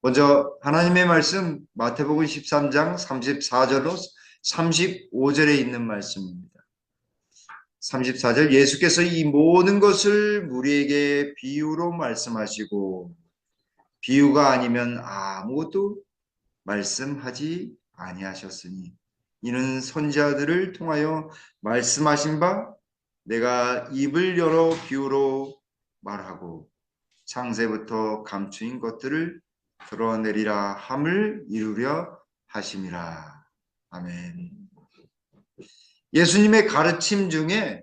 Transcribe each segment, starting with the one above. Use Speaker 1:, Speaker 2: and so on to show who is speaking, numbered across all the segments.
Speaker 1: 먼저 하나님의 말씀 마태복음 13장 34절로 35절에 있는 말씀입니다. 34절 예수께서 이 모든 것을 무리에게 비유로 말씀하시고 비유가 아니면 아무것도 말씀하지 아니하셨으니 이는 선지자들을 통하여 말씀하신 바 내가 입을 열어 비유로 말하고 창세부터 감추인 것들을 드러내리라 함을 이루려 하심이라. 아멘. 예수님의 가르침 중에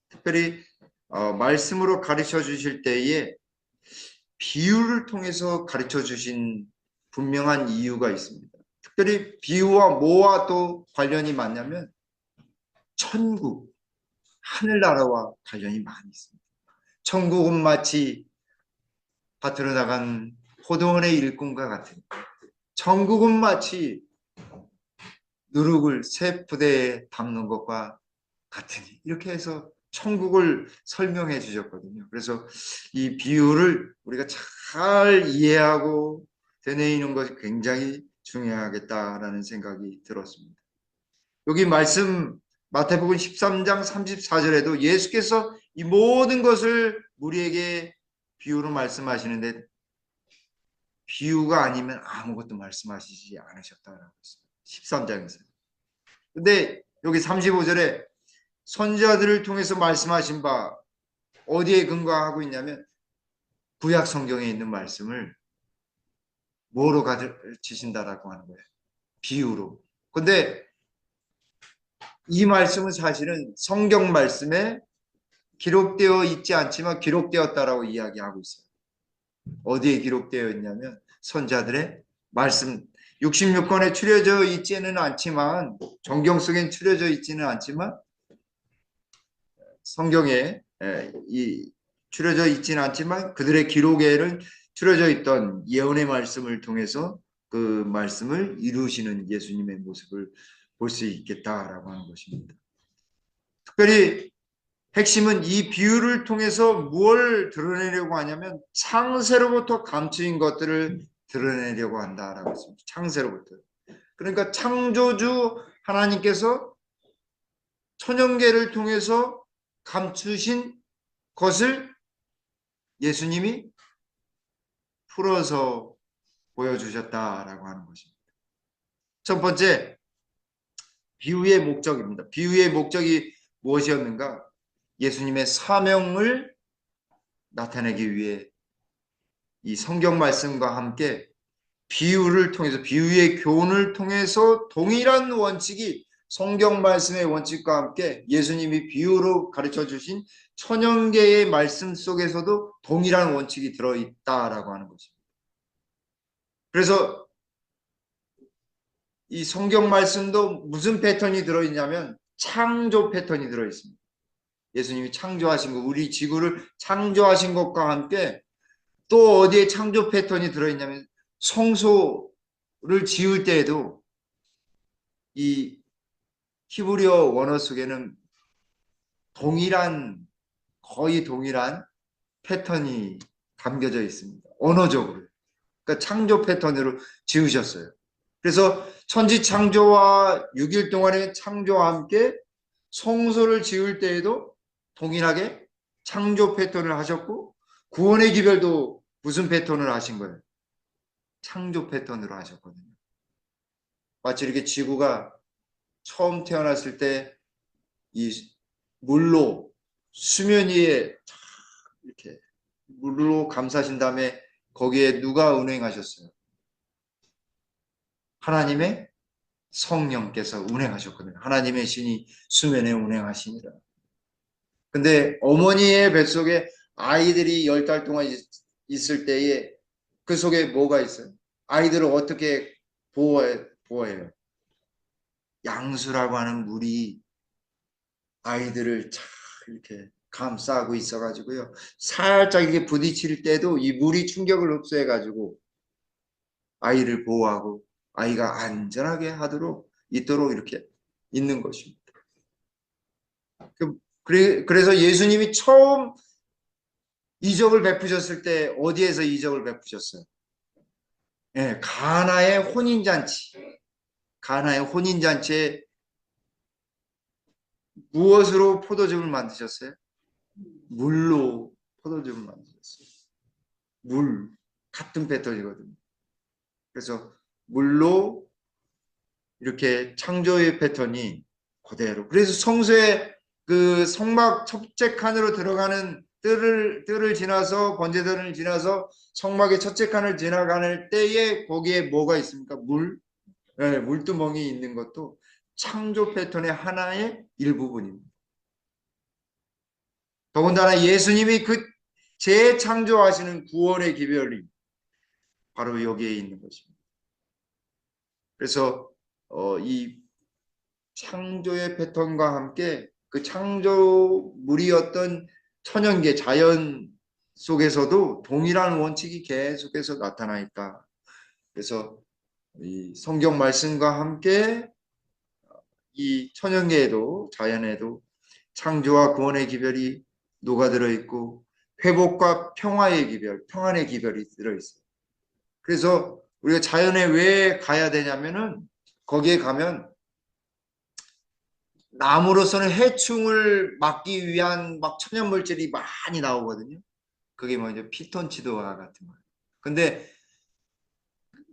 Speaker 1: 특별히 말씀으로 가르쳐 주실 때에 비유를 통해서 가르쳐 주신 분명한 이유가 있습니다. 특별히 비유와 뭐와 또 관련이 많냐면 천국, 하늘나라와 관련이 많이 있습니다. 천국은 마치 밭으로 나간 포도원의 일꾼과 같은, 천국은 마치 누룩을 새 부대에 담는 것과 같으니, 이렇게 해서 천국을 설명해 주셨거든요. 그래서 이 비유를 우리가 잘 이해하고 되뇌이는 것이 굉장히 중요하겠다라는 생각이 들었습니다. 여기 말씀 마태복음 13장 34절에도 예수께서 이 모든 것을 우리에게 비유로 말씀하시는데 비유가 아니면 아무것도 말씀하시지 않으셨다라고 했어요. 13장에서. 근데 여기 35절에 선지자들을 통해서 말씀하신 바 어디에 근거하고 있냐면 구약 성경에 있는 말씀을 뭐로 가르치신다라고 하는 거예요. 비유로. 근데 이 말씀은 사실은 성경 말씀에 기록되어 있지 않지만 기록되었다라고 이야기하고 있어요. 어디에 기록되어 있냐면 선지자들의 말씀 66권에 추려져 있지는 않지만 정경 속엔 추려져 있지는 않지만 성경에 이 추려져 있지는 않지만 그들의 기록에는 추려져 있던 예언의 말씀을 통해서 그 말씀을 이루시는 예수님의 모습을 볼 수 있겠다라고 하는 것입니다. 특별히 핵심은 이 비유를 통해서 무엇을 드러내려고 하냐면 창세로부터 감추인 것들을 드러내려고 한다라고 했습니다. 창세로부터. 그러니까 창조주 하나님께서 천연계를 통해서 감추신 것을 예수님이 풀어서 보여주셨다라고 하는 것입니다. 첫 번째, 비유의 목적입니다. 비유의 목적이 무엇이었는가? 예수님의 사명을 나타내기 위해 이 성경 말씀과 함께 비유를 통해서 비유의 교훈을 통해서 동일한 원칙이 성경 말씀의 원칙과 함께 예수님이 비유로 가르쳐 주신 천연계의 말씀 속에서도 동일한 원칙이 들어있다라고 하는 것입니다. 그래서 이 성경 말씀도 무슨 패턴이 들어있냐면 창조 패턴이 들어있습니다. 예수님이 창조하신 것, 우리 지구를 창조하신 것과 함께 또 어디에 창조 패턴이 들어있냐면 성소를 지을 때에도 이 히브리어 원어 속에는 동일한 거의 동일한 패턴이 담겨져 있습니다. 언어적으로. 그러니까 창조 패턴으로 지으셨어요. 그래서 천지 창조와 6일 동안의 창조와 함께 성소를 지을 때에도 동일하게 창조 패턴을 하셨고 구원의 기별도 무슨 패턴을 하신 거예요? 창조 패턴으로 하셨거든요. 마치 이렇게 지구가 처음 태어났을 때 이 물로 수면 위에 이렇게 물로 감싸신 다음에 거기에 누가 운행하셨어요? 하나님의 성령께서 운행하셨거든요. 하나님의 신이 수면에 운행하시니라. 근데 어머니의 뱃속에 아이들이 10달 동안 있을 때에 그 속에 뭐가 있어요? 아이들을 어떻게 보호해요? 양수라고 하는 물이 아이들을 참 이렇게 감싸고 있어가지고요. 살짝 이렇게 부딪힐 때도 이 물이 충격을 흡수해가지고 아이를 보호하고 아이가 안전하게 하도록 있도록 이렇게 있는 것입니다. 그래서 예수님이 처음 이적을 베푸셨을 때 어디에서 이적을 베푸셨어요? 예, 가나의 혼인잔치. 가나의 혼인잔치에 무엇으로 포도즙을 만드셨어요? 물로 포도즙을 만드셨어요. 물. 같은 패턴이거든요. 그래서 물로 이렇게 창조의 패턴이 그대로. 그래서 성소의 그 성막 첫째 칸으로 들어가는 뜰을 지나서 번제단을 지나서 성막의 첫째 칸을 지나가는 때에 거기에 뭐가 있습니까? 물, 네, 물두멍이 있는 것도 창조 패턴의 하나의 일부분입니다. 더군다나 예수님이 그 재창조하시는 구원의 기별이 바로 여기에 있는 것입니다. 그래서 이 창조의 패턴과 함께 그 창조물이었던 천연계 자연 속에서도 동일한 원칙이 계속해서 나타나 있다. 그래서 이 성경 말씀과 함께 이 천연계에도 자연에도 창조와 구원의 기별이 녹아들어 있고 회복과 평화의 기별, 평안의 기별이 들어 있어요. 그래서 우리가 자연에 왜 가야 되냐면은 거기에 가면 나무로서는 해충을 막기 위한 막 천연 물질이 많이 나오거든요. 그게 뭐죠? 피톤치드와 같은 거예요. 근데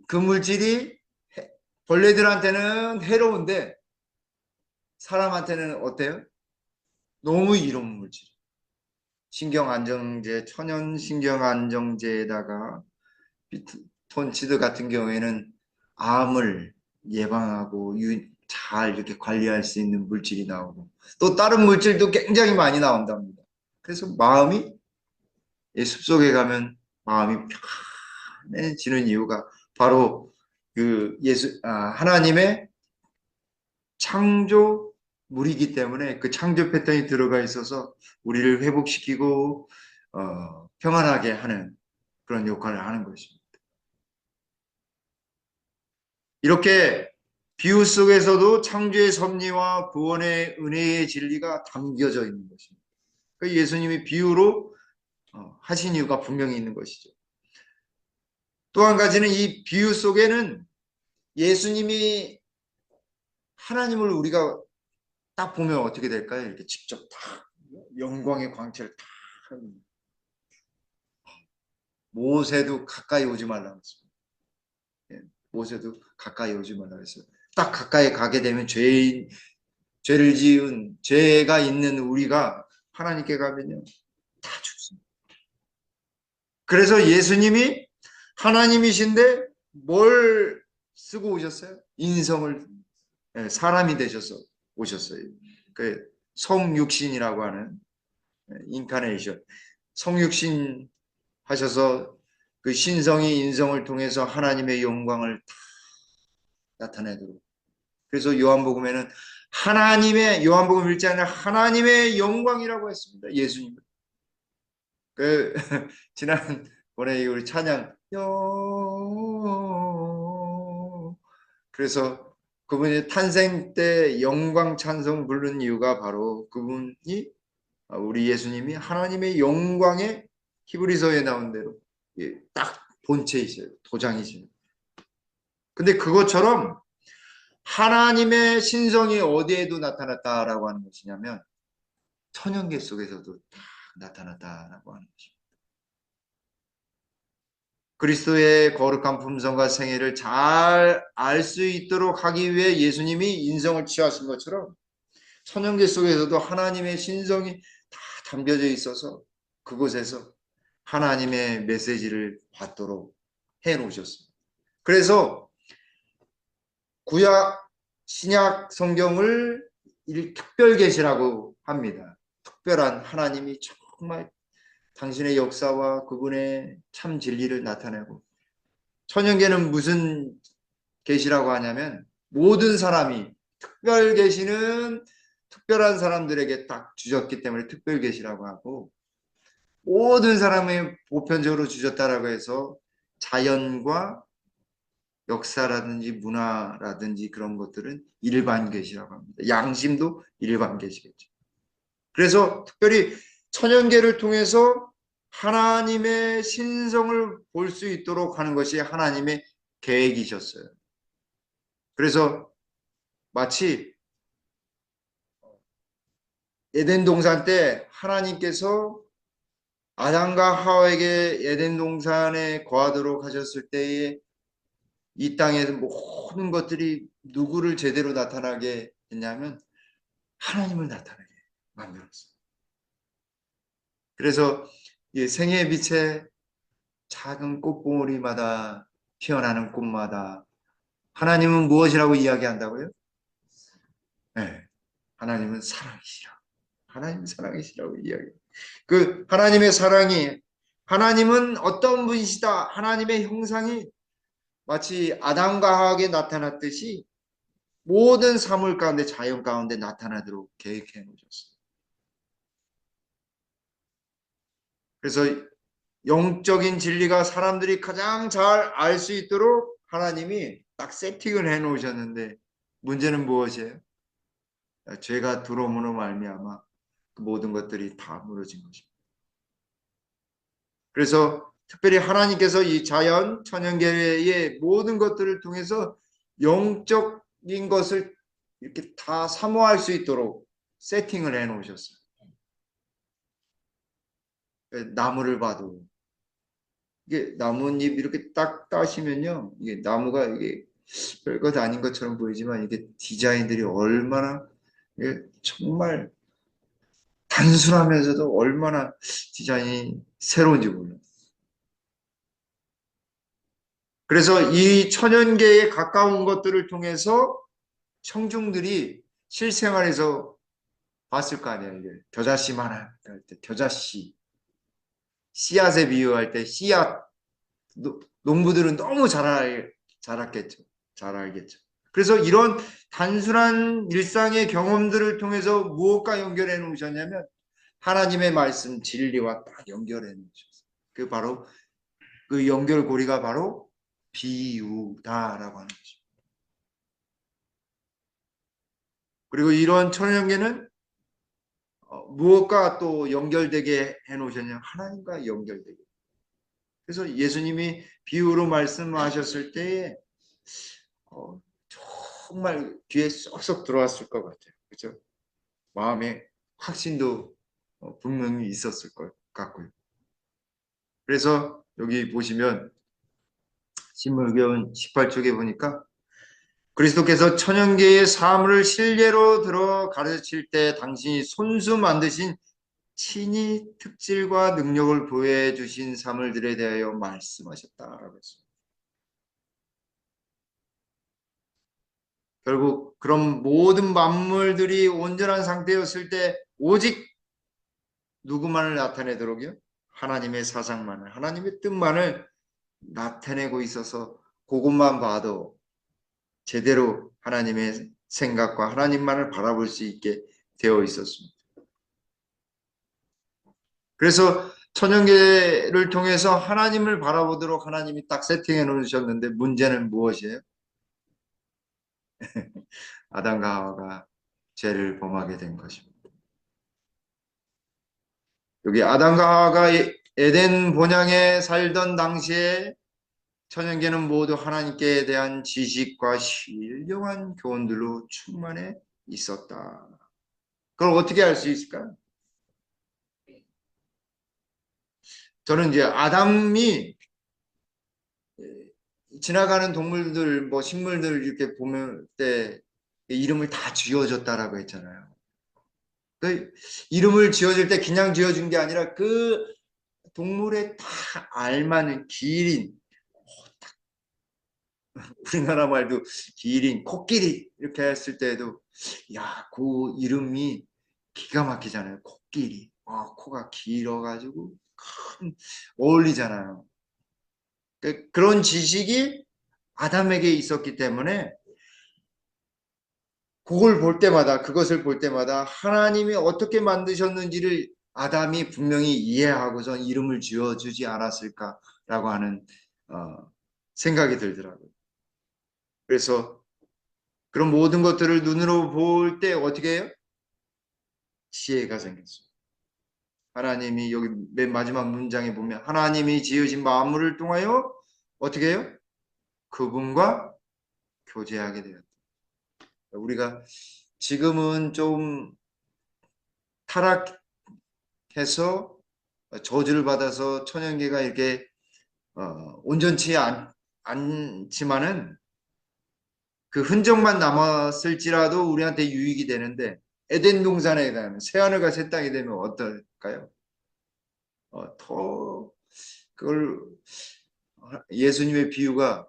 Speaker 1: 그 물질이 벌레들한테는 해로운데 사람한테는 어때요? 너무 이로운 물질. 신경안정제, 천연 신경안정제에다가 피톤치드 같은 경우에는 암을 예방하고 잘 이렇게 관리할 수 있는 물질이 나오고 또 다른 물질도 굉장히 많이 나온답니다. 그래서 마음이 숲속에 가면 마음이 편해지는 이유가 바로 그 하나님의 창조물이기 때문에 그 창조 패턴이 들어가 있어서 우리를 회복시키고 평안하게 하는 그런 역할을 하는 것입니다. 이렇게 비유 속에서도 창조의 섭리와 구원의 은혜의 진리가 담겨져 있는 것입니다. 그 예수님이 비유로 하신 이유가 분명히 있는 것이죠. 또 한 가지는 이 비유 속에는 예수님이 하나님을 우리가 딱 보면 어떻게 될까요? 이렇게 직접 딱 영광의 광채를 딱 모세도 가까이 오지 말라고 했습니다. 모세도 가까이 오지 말라고 했어요. 딱 가까이 가게 되면 죄를 지은 죄가 있는 우리가 하나님께 가면요 다 죽습니다. 그래서 예수님이 하나님이신데 뭘 쓰고 오셨어요? 인성을 사람이 되셔서 오셨어요. 그 성육신이라고 하는 인카네이션, 성육신 하셔서 그 신성이 인성을 통해서 하나님의 영광을 다 나타내도록. 그래서 요한복음에는 요한복음 1장에 하나님의 영광이라고 했습니다. 예수님. 그 지난번에 우리 찬양 그래서 그분이 탄생 때 영광 찬송 부른 이유가 바로 그분이 우리 예수님이 하나님의 영광의 히브리서에 나온 대로 딱 본체이세요. 도장이세요. 근데 그것처럼 하나님의 신성이 어디에도 나타났다라고 하는 것이냐면 천연계 속에서도 딱 나타났다라고 하는 것입니다. 그리스도의 거룩한 품성과 생애를 잘 알 수 있도록 하기 위해 예수님이 인성을 취하신 것처럼 천연계 속에서도 하나님의 신성이 다 담겨져 있어서 그곳에서 하나님의 메시지를 받도록 해 놓으셨습니다. 그래서 구약 신약 성경을 특별 계시라고 합니다. 특별한 하나님이 정말 당신의 역사와 그분의 참 진리를 나타내고 천연계는 무슨 계시라고 하냐면 모든 사람이 특별 계시는 특별한 사람들에게 딱 주셨기 때문에 특별 계시라고 하고 모든 사람이 보편적으로 주셨다라고 해서 자연과 역사라든지 문화라든지 그런 것들은 일반 계시라고 합니다. 양심도 일반 계시겠죠. 그래서 특별히 천연계를 통해서 하나님의 신성을 볼 수 있도록 하는 것이 하나님의 계획이셨어요. 그래서 마치 에덴 동산 때 하나님께서 아담과 하와에게 에덴 동산에 거하도록 하셨을 때에 이 땅에서 모든 것들이 누구를 제대로 나타나게 했냐면 하나님을 나타나게 만들었어요. 그래서 이 생의 빛에 작은 꽃봉오리마다 피어나는 꽃마다 하나님은 무엇이라고 이야기한다고요? 네, 하나님은 사랑이시라. 하나님은 사랑이시라고 이야기. 그 하나님의 사랑이 하나님은 어떤 분이시다. 하나님의 형상이 마치 아담과 하와에게 나타났듯이 모든 사물 가운데 자연 가운데 나타나도록 계획해 놓으셨어요. 그래서 영적인 진리가 사람들이 가장 잘 알 수 있도록 하나님이 딱 세팅을 해 놓으셨는데 문제는 무엇이에요? 죄가 들어옴으로 말미암아 그 모든 것들이 다 무너진 것입니다. 그래서 특별히 하나님께서 이 자연 천연계의 모든 것들을 통해서 영적인 것을 이렇게 다 사모할 수 있도록 세팅을 해 놓으셨어요. 나무를 봐도 이게 나뭇잎 이렇게 딱 따시면요, 이게 나무가 이게 별것 아닌 것처럼 보이지만 이게 디자인들이 얼마나 이게 정말 단순하면서도 얼마나 디자인이 새로운지 몰라요. 그래서 이 천연계에 가까운 것들을 통해서 청중들이 실생활에서 봤을 거 아니에요. 이게 겨자씨만 할 때, 겨자씨, 씨앗에 비유할 때 씨앗, 농부들은 너무 잘 알겠죠. 잘 알겠죠. 그래서 이런 단순한 일상의 경험들을 통해서 무엇과 연결해 놓으셨냐면 하나님의 말씀 진리와 딱 연결해 놓으셨어요. 그 바로 그 연결고리가 바로 비유다라고 하는 것입니다. 그리고 이런 천연계는 무엇과 또 연결되게 해놓으셨냐? 하나님과 연결되게. 그래서 예수님이 비유로 말씀하셨을 때에 어, 정말 귀에 쏙쏙 들어왔을 것 같아요. 그렇죠? 마음에 확신도 분명히 있었을 것 같고요. 그래서 여기 보시면 신물교훈 18쪽에 보니까 그리스도께서 천연계의 사물을 실례로 들어 가르칠 때 당신이 손수 만드신 친히 특질과 능력을 보여주신 사물들에 대하여 말씀하셨다라고 했습니다. 결국 그런 모든 만물들이 온전한 상태였을 때 오직 누구만을 나타내도록요? 하나님의 사상만을, 하나님의 뜻만을 나타내고 있어서 그것만 봐도 제대로 하나님의 생각과 하나님만을 바라볼 수 있게 되어 있었습니다. 그래서 천연계를 통해서 하나님을 바라보도록 하나님이 딱 세팅해 놓으셨는데 문제는 무엇이에요? 아담과 하와가 죄를 범하게 된 것입니다. 여기 아담과 하와가 에덴 본향에 살던 당시에 천연계는 모두 하나님께 대한 지식과 신령한 교훈들로 충만해 있었다. 그걸 어떻게 알 수 있을까요? 저는 이제 아담이 지나가는 동물들, 뭐 식물들 이렇게 보면 때 이름을 다 지어줬다라고 했잖아요. 그 이름을 지어줄 때 그냥 지어준 게 아니라 그 동물에 다 알맞는 기린, 우리나라 말도 기린, 코끼리 이렇게 했을 때에도 야, 그 이름이 기가 막히잖아요. 코끼리. 코가 길어가지고 큰 어울리잖아요. 그런 지식이 아담에게 있었기 때문에 그걸 볼 때마다 그것을 볼 때마다 하나님이 어떻게 만드셨는지를 아담이 분명히 이해하고선 이름을 지어주지 않았을까라고 하는 생각이 들더라고요. 그래서 그런 모든 것들을 눈으로 볼 때 어떻게 해요? 지혜가 생겼어요. 하나님이 여기 맨 마지막 문장에 보면 하나님이 지으신 만물을 통하여 어떻게 해요? 그분과 교제하게 되었다. 우리가 지금은 좀 타락해서 저주를 받아서 천연계가 이렇게 온전치 않지만은 그 흔적만 남았을지라도 우리한테 유익이 되는데 에덴 동산에 가면 새하늘과 새 땅이 되면 어떨까요? 더 그걸 예수님의 비유가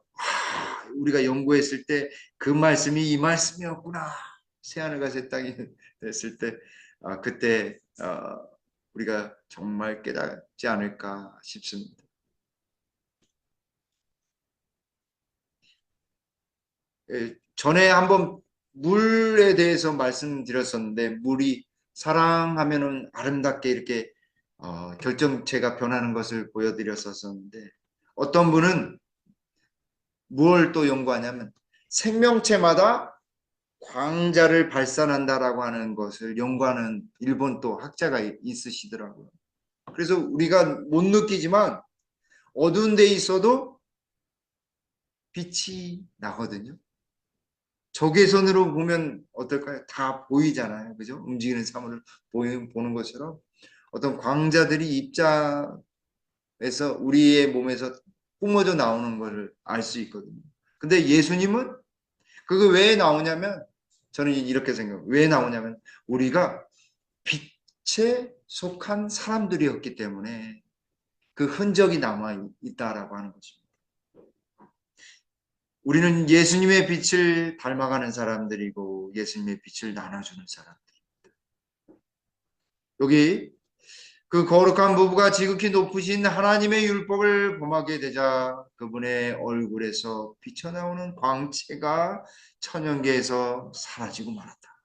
Speaker 1: 우리가 연구했을 때 그 말씀이 이 말씀이었구나. 새하늘과 새 땅이 됐을 때 그때 우리가 정말 깨닫지 않을까 싶습니다. 전에 한번 물에 대해서 말씀드렸었는데 물이 사랑하면은 아름답게 이렇게 결정체가 변하는 것을 보여드렸었는데 어떤 분은 무엇을 또 연구하냐면 생명체마다 광자를 발산한다라고 하는 것을 연구하는 일본 또 학자가 있으시더라고요. 그래서 우리가 못 느끼지만 어두운 데 있어도 빛이 나거든요. 적외선으로 보면 어떨까요? 다 보이잖아요. 그죠? 움직이는 사물을 보는 것처럼 어떤 광자들이 입자에서 우리의 몸에서 뿜어져 나오는 것을 알 수 있거든요. 근데 예수님은 그거 왜 나오냐면 저는 이렇게 생각해요. 왜 나오냐면 우리가 빛에 속한 사람들이었기 때문에 그 흔적이 남아 있다라고 하는 것입니다. 우리는 예수님의 빛을 닮아가는 사람들이고 예수님의 빛을 나눠주는 사람들. 여기 그 거룩한 부부가 지극히 높으신 하나님의 율법을 범하게 되자 그분의 얼굴에서 비쳐나오는 광채가 천연계에서 사라지고 말았다.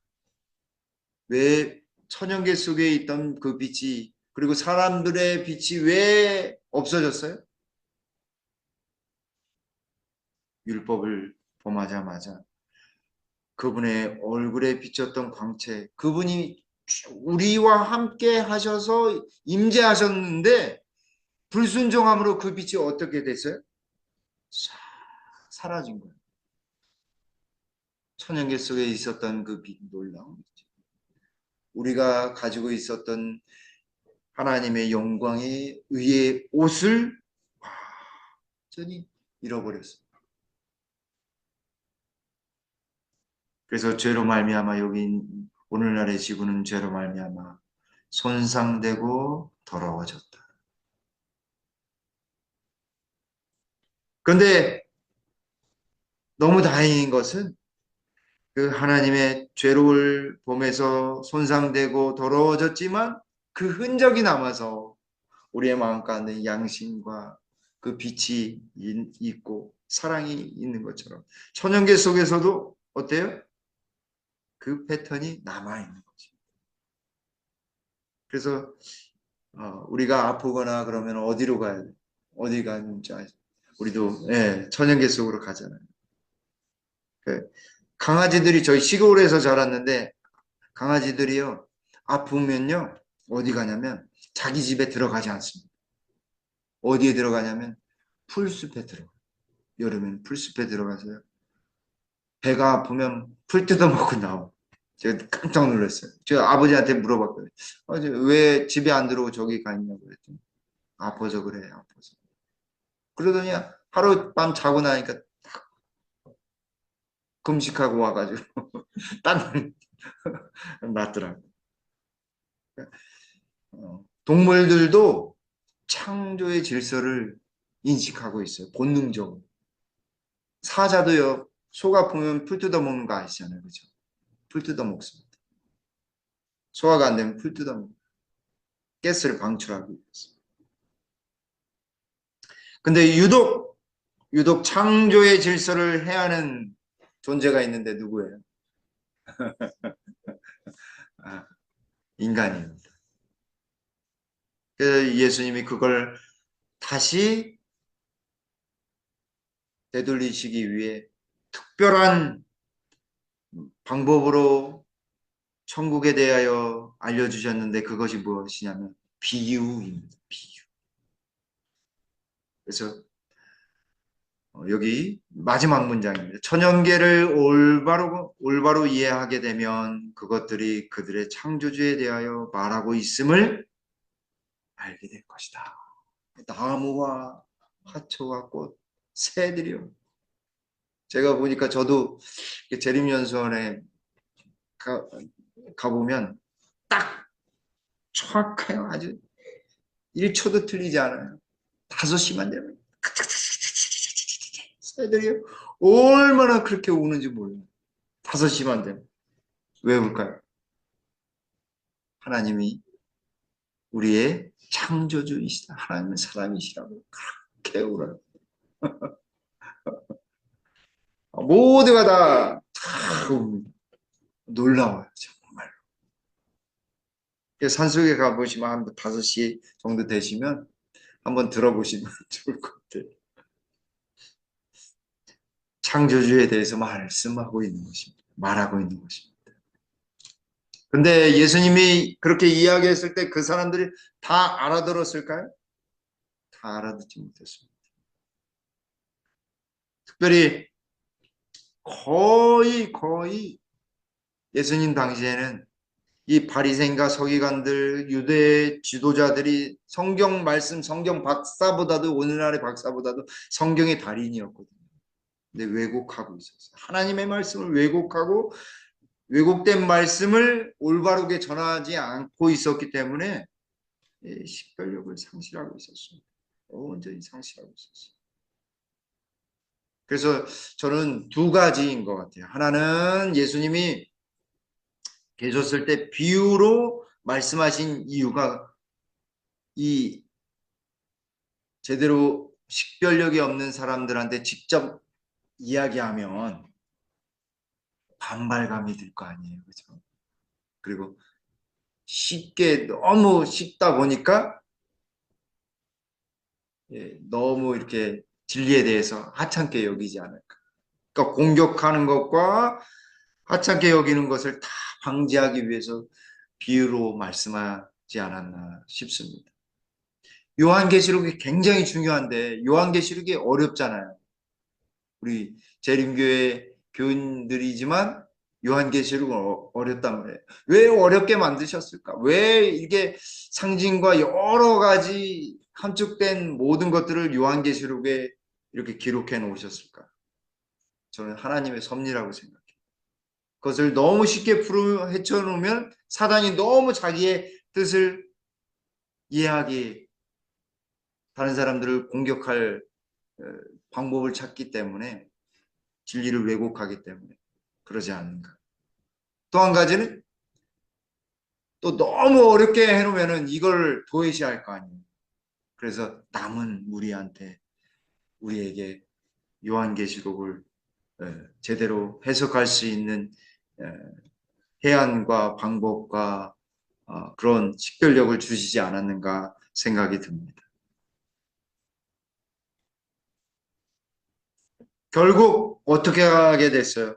Speaker 1: 왜 천연계 속에 있던 그 빛이 그리고 사람들의 빛이 왜 없어졌어요? 율법을 범하자마자 그분의 얼굴에 비쳤던 광채, 그분이 우리와 함께 하셔서 임재하셨는데 불순종함으로 그 빛이 어떻게 됐어요? 사라진 거예요. 천연계 속에 있었던 그 빛, 놀라운 빛. 우리가 가지고 있었던 하나님의 영광의 의의 옷을 완전히 잃어버렸어요. 그래서 죄로 말미암아 여기 오늘날의 지구는 죄로 말미암아 손상되고 더러워졌다. 그런데 너무 다행인 것은 그 하나님의 죄를 범해서 손상되고 더러워졌지만 그 흔적이 남아서 우리의 마음 가운데 양심과 그 빛이 있고 사랑이 있는 것처럼 천연계 속에서도 어때요? 그 패턴이 남아있는 거죠. 그래서 우리가 아프거나 그러면 어디로 가야 돼? 어디 가는지 우리도 천연계 속으로 가잖아요. 그 강아지들이 저희 시골에서 자랐는데 강아지들이요 아프면요 어디 가냐면 자기 집에 들어가지 않습니다. 어디에 들어가냐면 풀숲에 들어가요. 여름엔 풀숲에 들어가서요. 배가 아프면 풀 뜯어먹고 나와. 제가 깜짝 놀랐어요. 제가 아버지한테 물어봤거든요. 왜 집에 안 들어오고 저기 가 있냐고 그랬더니 아파서 그래 아파서. 그러더니 하룻밤 자고 나니까 금식하고 와가지고 딱 낫더라고요. 동물들도 창조의 질서를 인식하고 있어요. 본능적으로. 사자도요. 속 아프면 풀 뜯어먹는 거 아시잖아요. 그죠? 풀 뜯어먹습니다. 소화가 안 되면 풀 뜯어먹고 가스를 방출하기 위해서. 근데 유독 창조의 질서를 해하는 존재가 있는데 누구예요? 아, 인간입니다. 그래서 예수님이 그걸 다시 되돌리시기 위해 특별한 방법으로 천국에 대하여 알려주셨는데 그것이 무엇이냐면 비유입니다. 비유. 그래서 여기 마지막 문장입니다. 천연계를 올바로 이해하게 되면 그것들이 그들의 창조주에 대하여 말하고 있음을 알게 될 것이다. 나무와 화초와 꽃, 새들이요. 제가 보니까 저도 재림연수원에 가보면 딱 정확해요. 아주 1초도 틀리지 않아요. 5시만 되면 새들이 얼마나 그렇게 우는지 몰라요. 5시만 되면. 왜 울까요? 하나님이 우리의 창조주이시다. 하나님은 사람이시라고 그렇게 울어요. 모두가 다 놀라워요. 정말. 산속에 가보시면 한 5시 정도 되시면 한번 들어보시면 좋을 것 같아요. 창조주에 대해서 말씀하고 있는 것입니다. 말하고 있는 것입니다. 근데 예수님이 그렇게 이야기했을 때 그 사람들이 다 알아들었을까요? 다 알아듣지 못했습니다. 특별히 거의 예수님 당시에는 이 바리새인과 서기관들, 유대 지도자들이 성경 말씀, 성경 박사보다도 오늘날의 박사보다도 성경의 달인이었거든요. 근데 왜곡하고 있었어요. 하나님의 말씀을 왜곡하고 왜곡된 말씀을 올바르게 전하지 않고 있었기 때문에 식별력을 상실하고 있었습니다. 온전히 상실하고 있었어요. 그래서 저는 두 가지인 것 같아요. 하나는 예수님이 계셨을 때 비유로 말씀하신 이유가 이 제대로 식별력이 없는 사람들한테 직접 이야기하면 반발감이 들 거 아니에요. 그죠? 그리고 너무 쉽다 보니까 너무 이렇게 진리에 대해서 하찮게 여기지 않을까. 그러니까 공격하는 것과 하찮게 여기는 것을 다 방지하기 위해서 비유로 말씀하지 않았나 싶습니다. 요한계시록이 굉장히 중요한데 요한계시록이 어렵잖아요. 우리 재림교회 교인들이지만 요한계시록은 어렵단 말이에요. 왜 어렵게 만드셨을까? 왜 이게 상징과 여러 가지 함축된 모든 것들을 요한계시록에 이렇게 기록해 놓으셨을까? 저는 하나님의 섭리라고 생각해요. 그것을 너무 쉽게 헤쳐 놓으면 사단이 너무 자기의 뜻을 이해하기, 다른 사람들을 공격할 방법을 찾기 때문에 진리를 왜곡하기 때문에 그러지 않는가. 또 한 가지는 또 너무 어렵게 해놓으면 이걸 도외시할 거 아니에요. 그래서 남은 우리에게 요한계시록을 제대로 해석할 수 있는 해안과 방법과 그런 식별력을 주시지 않았는가 생각이 듭니다. 결국 어떻게 하게 됐어요?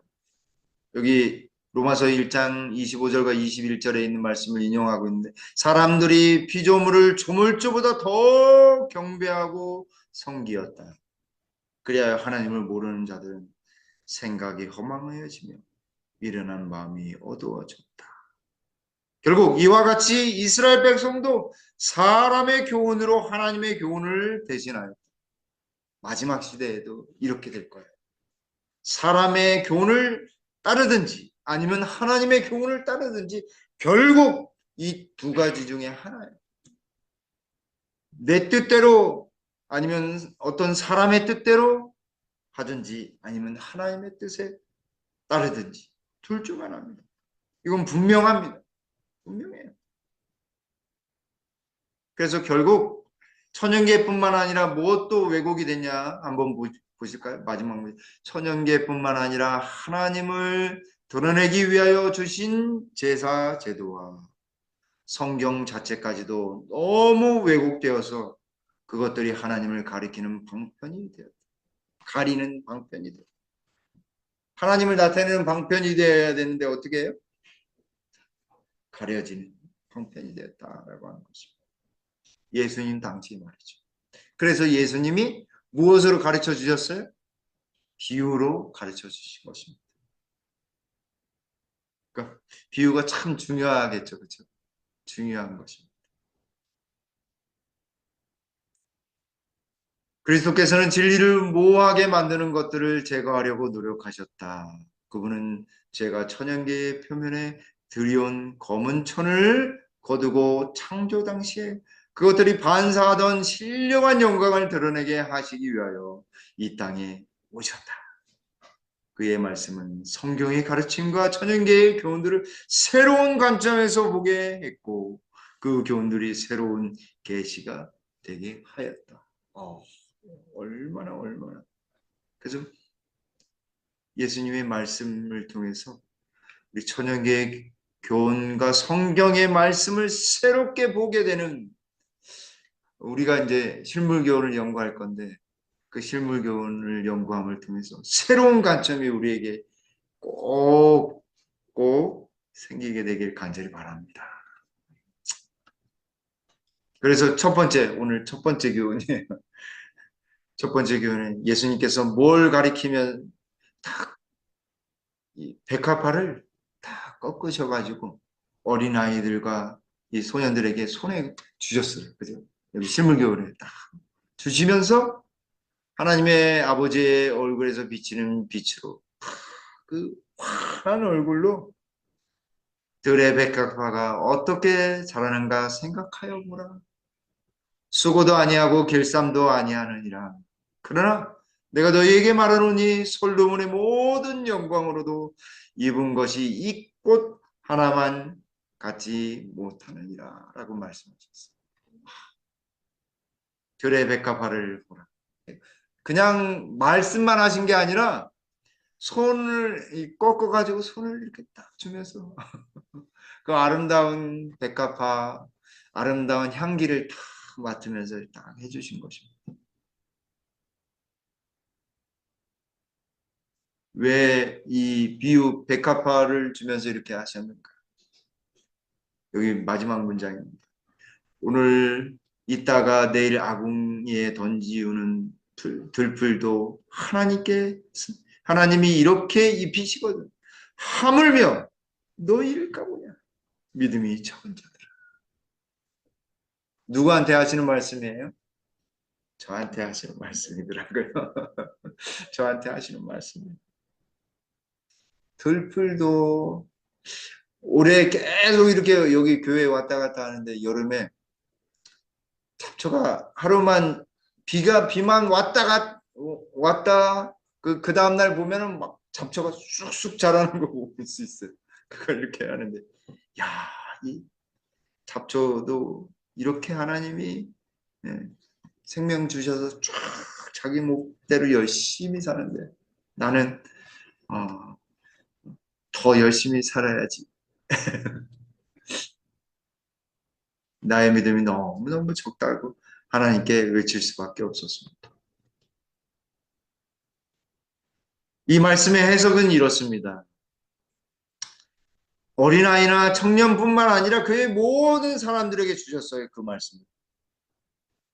Speaker 1: 여기 로마서 1장 25절과 21절에 있는 말씀을 인용하고 있는데 사람들이 피조물을 조물주보다 더 경배하고 섬기었다. 그리하여 하나님을 모르는 자들은 생각이 허망하여지며 미련한 마음이 어두워졌다. 결국 이와 같이 이스라엘 백성도 사람의 교훈으로 하나님의 교훈을 대신하였다. 마지막 시대에도 이렇게 될 거예요. 사람의 교훈을 따르든지 아니면 하나님의 교훈을 따르든지 결국 이 두 가지 중에 하나예요. 내 뜻대로 아니면 어떤 사람의 뜻대로 하든지 아니면 하나님의 뜻에 따르든지 둘 중 하나입니다. 이건 분명합니다. 분명해요. 그래서 결국 천연계뿐만 아니라 무엇도 왜곡이 됐냐 한번 보실까요? 마지막 문제. 천연계뿐만 아니라 하나님을 드러내기 위하여 주신 제사 제도와 성경 자체까지도 너무 왜곡되어서 그것들이 하나님을 가리키는 방편이 되었다. 가리는 방편이 되었다. 하나님을 나타내는 방편이 되어야 되는데 어떻게 해요? 가려지는 방편이 되었다라고 하는 것입니다. 예수님 당시 말이죠. 그래서 예수님이 무엇으로 가르쳐 주셨어요? 비유로 가르쳐 주신 것입니다. 그러니까 비유가 참 중요하겠죠. 그렇죠? 중요한 것입니다. 그리스도께서는 진리를 모호하게 만드는 것들을 제거하려고 노력하셨다. 그분은 제가 천연계의 표면에 들여온 검은 천을 거두고 창조 당시에 그것들이 반사하던 신령한 영광을 드러내게 하시기 위하여 이 땅에 오셨다. 그의 말씀은 성경의 가르침과 천연계의 교훈들을 새로운 관점에서 보게 했고 그 교훈들이 새로운 계시가 되게 하였다. 얼마나. 그래서 예수님의 말씀을 통해서 우리 천연계의 교훈과 성경의 말씀을 새롭게 보게 되는 우리가 이제 실물교훈을 연구할 건데 그 실물교훈을 연구함을 통해서 새로운 관점이 우리에게 꼭 생기게 되길 간절히 바랍니다. 그래서 오늘 첫 번째 교훈이에요. 첫 번째 교훈은 예수님께서 뭘 가리키면 딱 이 백합화를 다 꺾으셔가지고 어린아이들과 이 소년들에게 손에 주셨어요. 그죠? 여기 실물교훈에 딱 주시면서 하나님의 아버지의 얼굴에서 비치는 빛으로 그 환한 얼굴로 들의 백합화가 어떻게 자라는가 생각하여 보라. 수고도 아니하고 길쌈도 아니하느니라. 그러나 내가 너희에게 말하노니 솔로몬의 모든 영광으로도 입은 것이 이 꽃 하나만 갖지 못하느니라 라고 말씀하셨어요. 들의 백합화를 보라. 그냥 말씀만 하신 게 아니라 손을 꺾어가지고 손을 이렇게 딱 주면서 그 아름다운 백합화, 아름다운 향기를 딱 맡으면서 딱 해주신 것입니다. 왜 이 비유 백합화를 주면서 이렇게 하셨는가? 여기 마지막 문장입니다. 오늘 있다가 내일 아궁이에 던지우는 들풀도 하나님이 이렇게 입히시거든. 하물며 너희일까 보냐? 믿음이 적은 자들. 누구한테 하시는 말씀이에요? 저한테 하시는 말씀이더라고요. 저한테 하시는 말씀이에요. 들풀도 올해 계속 이렇게 여기 교회에 왔다 갔다 하는데 여름에 잡초가 하루만 비만 왔다 그 다음날 보면은 막 잡초가 쑥쑥 자라는 거 볼 수 있어요. 그걸 이렇게 하는데 야, 이 잡초도 이렇게 하나님이 예, 생명 주셔서 쫙 자기 목대로 열심히 사는데 나는 어, 더 열심히 살아야지. 나의 믿음이 너무너무 적다고 하나님께 외칠 수밖에 없었습니다. 이 말씀의 해석은 이렇습니다. 어린아이나 청년뿐만 아니라 그의 모든 사람들에게 주셨어요. 그 말씀.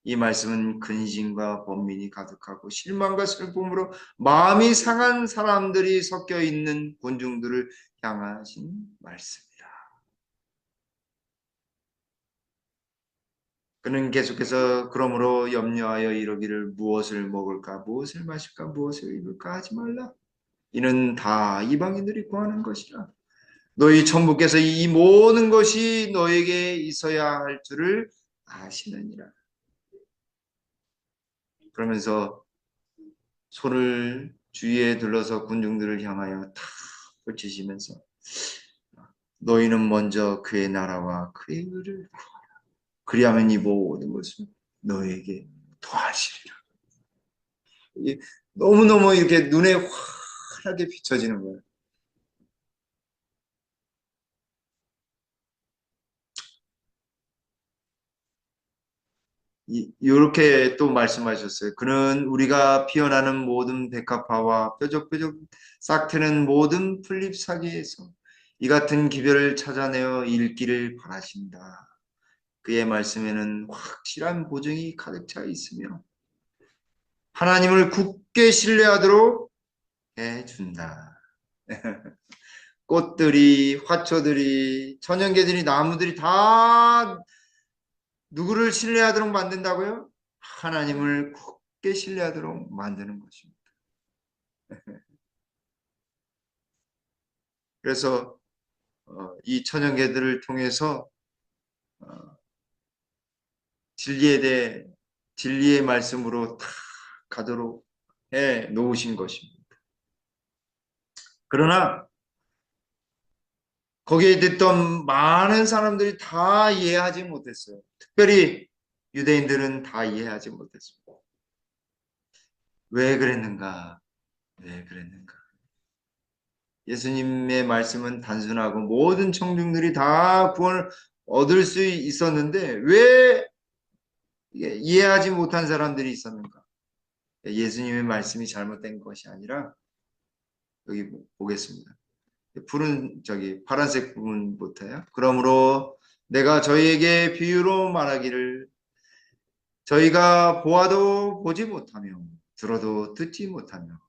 Speaker 1: 이 말씀은 근심과 번민이 가득하고 실망과 슬픔으로 마음이 상한 사람들이 섞여 있는 군중들을 향하신 말씀이다. 그는 계속해서 그러므로 염려하여 이러기를 무엇을 먹을까 무엇을 마실까 무엇을 입을까 하지 말라. 이는 다 이방인들이 구하는 것이라. 너희 천부께서 이 모든 것이 너에게 있어야 할 줄을 아시느니라. 그러면서 손을 주위에 둘러서 군중들을 향하여 다 펼치시면서 너희는 먼저 그의 나라와 그의 의를 구하라. 그리하면 이 모든 것을 너에게 더하시리라. 너무너무 이렇게 눈에 환하게 비춰지는 거예요. 이렇게 또 말씀하셨어요. 그는 우리가 피어나는 모든 백합화와 뾰족뾰족 싹트는 모든 풀잎사기에서 이 같은 기별을 찾아내어 읽기를 바라신다. 그의 말씀에는 확실한 보증이 가득 차 있으며 하나님을 굳게 신뢰하도록 해준다. 꽃들이, 화초들이, 천연계들이, 나무들이 다 누구를 신뢰하도록 만든다고요? 하나님을 굳게 신뢰하도록 만드는 것입니다. 그래서 이 천연계들을 통해서 어, 진리에 대해 진리의 말씀으로 다 가도록 해 놓으신 것입니다. 그러나 거기에 듣던 많은 사람들이 다 이해하지 못했어요. 특별히 유대인들은 다 이해하지 못했습니다. 왜 그랬는가? 왜 그랬는가? 예수님의 말씀은 단순하고 모든 청중들이 다 구원을 얻을 수 있었는데 왜 이해하지 못한 사람들이 있었는가? 예수님의 말씀이 잘못된 것이 아니라 여기 보겠습니다. 푸른 파란색 부분부터요. 그러므로 내가 저희에게 비유로 말하기를 저희가 보아도 보지 못하며 들어도 듣지 못하며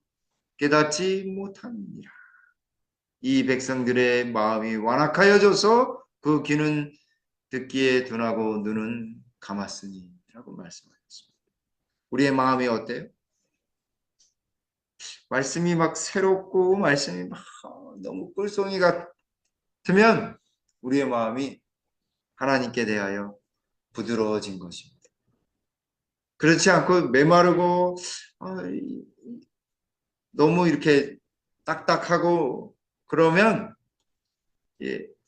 Speaker 1: 깨닫지 못합니다. 이 백성들의 마음이 완악하여져서 그 귀는 듣기에 둔하고 눈은 감았으니 라고 말씀하셨습니다. 우리의 마음이 어때요? 말씀이 막 새롭고 말씀이 막 너무 꿀송이 같으면 우리의 마음이 하나님께 대하여 부드러워진 것입니다. 그렇지 않고 메마르고 너무 이렇게 딱딱하고 그러면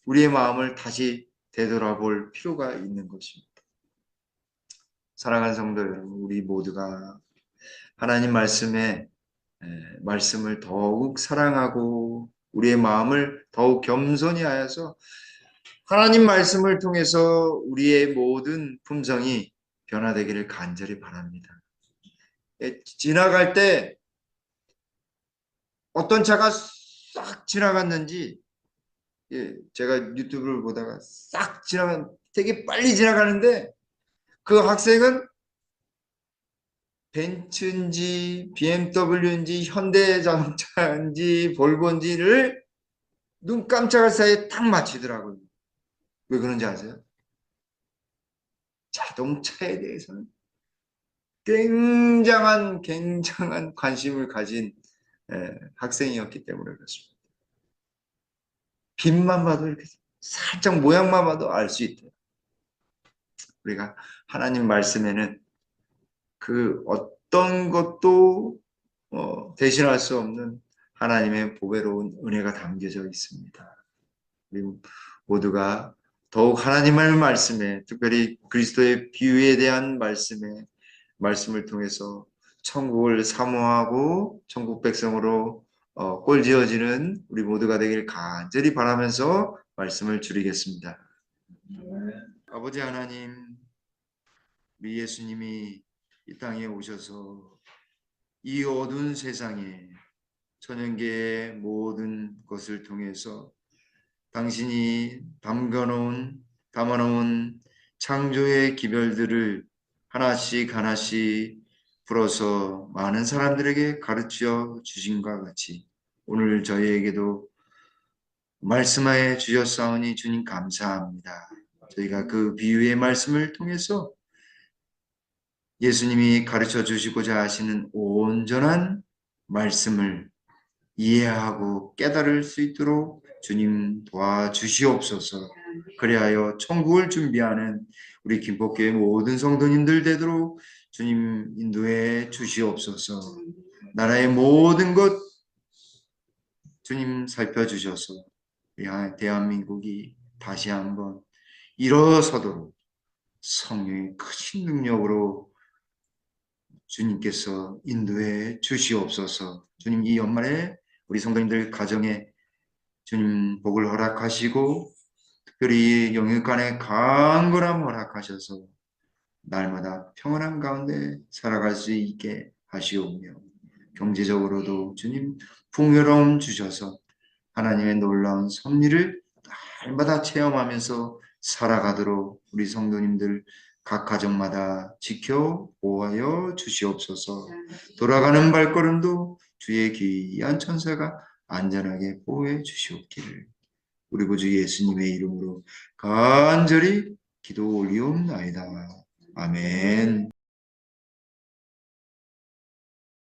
Speaker 1: 우리의 마음을 다시 되돌아볼 필요가 있는 것입니다. 사랑하는 성도 여러분, 우리 모두가 하나님 말씀을 더욱 사랑하고 우리의 마음을 더욱 겸손히 하여서 하나님 말씀을 통해서 우리의 모든 품성이 변화되기를 간절히 바랍니다. 지나갈 때 어떤 차가 싹 지나갔는지 제가 유튜브를 보다가 되게 빨리 지나가는데 그 학생은 벤츠인지 BMW인지 현대자동차인지 볼보인지를 눈 깜짝할 사이에 딱 맞히더라고요. 왜 그런지 아세요? 자동차에 대해서는 굉장한 관심을 가진 학생이었기 때문에 그렇습니다. 빛만 봐도 이렇게 살짝 모양만 봐도 알 수 있대요. 우리가 하나님 말씀에는 그 어떤 것도 대신할 수 없는 하나님의 보배로운 은혜가 담겨져 있습니다. 우리 모두가 더욱 하나님의 말씀에 특별히 그리스도의 비유에 대한 말씀을 통해서 천국을 사모하고 천국 백성으로 꼴지어지는 우리 모두가 되길 간절히 바라면서 말씀을 줄이겠습니다. 아버지 하나님, 우리 예수님이 이 땅에 오셔서 이 어두운 세상에 천연계의 모든 것을 통해서 당신이 담아놓은 창조의 기별들을 하나씩 풀어서 많은 사람들에게 가르쳐 주신과 같이 오늘 저희에게도 말씀하여 주셨사오니 주님 감사합니다. 저희가 그 비유의 말씀을 통해서 예수님이 가르쳐 주시고자 하시는 온전한 말씀을 이해하고 깨달을 수 있도록 주님 도와주시옵소서. 그리하여 천국을 준비하는 우리 김포교회 모든 성도님들 되도록 주님 인도해 주시옵소서. 나라의 모든 것 주님 살펴주셔서 대한민국이 다시 한번 일어서도록 성령의 크신 능력으로 주님께서 인도해 주시옵소서. 주님 이 연말에 우리 성도님들 가정에 주님 복을 허락하시고 특별히 영육간의 강건함 허락하셔서 날마다 평안한 가운데 살아갈 수 있게 하시오며 경제적으로도 주님 풍요로움 주셔서 하나님의 놀라운 섭리를 날마다 체험하면서 살아가도록 우리 성도님들 각 가정마다 지켜 보호하여 주시옵소서. 돌아가는 발걸음도 주의 귀한 천사가 안전하게 보호해 주시옵기를 우리 구주 예수님의 이름으로 간절히 기도 올리옵나이다. 아멘.